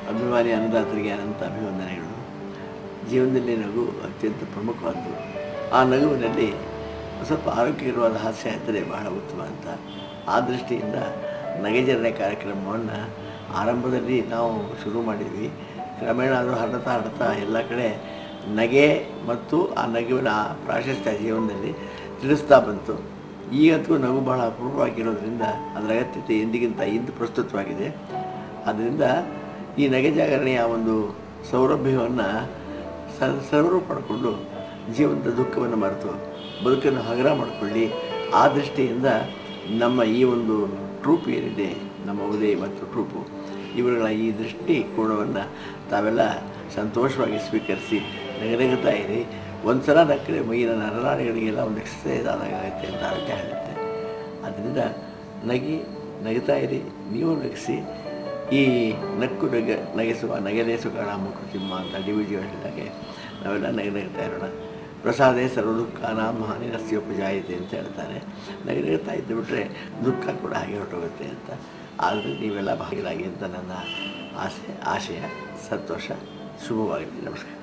ಅಭಿಮಾನಿ ಅನ್ನದಾತರಿಗೆ ಅನಂತ ಅಭಿವಂದನೆಗಳು. ಜೀವನದಲ್ಲಿ ನಗು ಅತ್ಯಂತ ಪ್ರಮುಖವಾದ್ದು. ಆ ನಗುವಿನಲ್ಲಿ ಸ್ವಲ್ಪ ಆರೋಗ್ಯಕರವಾದ ಹಾಸ್ಯ ಇದ್ದರೆ ಬಹಳ ಉತ್ತಮ ಅಂತ. ಆ ದೃಷ್ಟಿಯಿಂದ ನಗೆಜರಣೆ ಕಾರ್ಯಕ್ರಮವನ್ನು ಆರಂಭದಲ್ಲಿ ನಾವು ಶುರು ಮಾಡಿದ್ವಿ. ಕ್ರಮೇಣ ಅದು ಹರಡ್ತಾ ಎಲ್ಲ ಕಡೆ ನಗೆ ಮತ್ತು ಆ ನಗುವಿನ ಪ್ರಾಶಸ್ತ್ಯ ಜೀವನದಲ್ಲಿ ತಿಳಿಸ್ತಾ ಬಂತು. ಈಗಂತೂ ನಗು ಬಹಳ ಅಪೂರ್ವವಾಗಿರೋದ್ರಿಂದ ಅದರ ಅಗತ್ಯತೆ ಎಂದಿಗಿಂತ ಇಂದು ಪ್ರಸ್ತುತವಾಗಿದೆ. ಆದ್ದರಿಂದ ಈ ನಗೆ ಜಾಗರಣೆಯ ಒಂದು ಸೌರಭ್ಯವನ್ನು ಸರ್ವರು ಪಡ್ಕೊಂಡು ಜೀವನದ ದುಃಖವನ್ನು ಮರೆತು ಬದುಕನ್ನು ಹಗುರ ಮಾಡಿಕೊಳ್ಳಿ. ಆ ದೃಷ್ಟಿಯಿಂದ ನಮ್ಮ ಈ ಒಂದು ಟ್ರೂಪ್ ಏನಿದೆ, ನಮ್ಮ ಉದಯ ಮತ್ತು ಟ್ರೂಪು, ಇವುಗಳ ಈ ದೃಷ್ಟಿಕೋನವನ್ನು ತಾವೆಲ್ಲ ಸಂತೋಷವಾಗಿ ಸ್ವೀಕರಿಸಿ ನಗನಗುತ್ತಾ ಇರಿ. ಒಂದು ಸಲ ನಕ್ಕರೆ ಮೈಯಿನ ನರನಾಡಿಗಳಿಗೆಲ್ಲ ಒಂದು ಎಕ್ಸಸೈಸ್ ಆದಾಗುತ್ತೆ ಅಂತ ಆರೋಗ್ಯ ಹೇಳುತ್ತೆ. ಆದ್ದರಿಂದ ನಗುತ್ತಾ ಇರಿ, ನೀವು ನಗಿಸಿ. ಈ ನಕ್ಕು ನಗೆಲೇಸು ಕಾಣ ಮುಕುತಿಮ್ಮ ಅಂತ DVG ಹೇಳಿದಾಗೆ ನಾವೆಲ್ಲ ನಗುತ್ತಾ ಇರೋಣ. ಪ್ರಸಾದೇ ಸರ್ವದುಃಖಾನಾಂ ಹಾನಿರಸ್ಯೋಪಜಾಯತೆ ಅಂತ ಹೇಳ್ತಾರೆ. ನಗುತ್ತಾ ಇದ್ದು ಬಿಟ್ಟರೆ ದುಃಖ ಕೂಡ ಹಾಗೆ ಹೊರಟೋಗುತ್ತೆ ಅಂತ. ಆದರೆ ನೀವೆಲ್ಲ ಭಾಗಿಯಾಗಿ ಅಂತ ನನ್ನ ಆಶಯ. ಸಂತೋಷ. ಶುಭವಾಗಲಿ. ನಮಸ್ಕಾರ.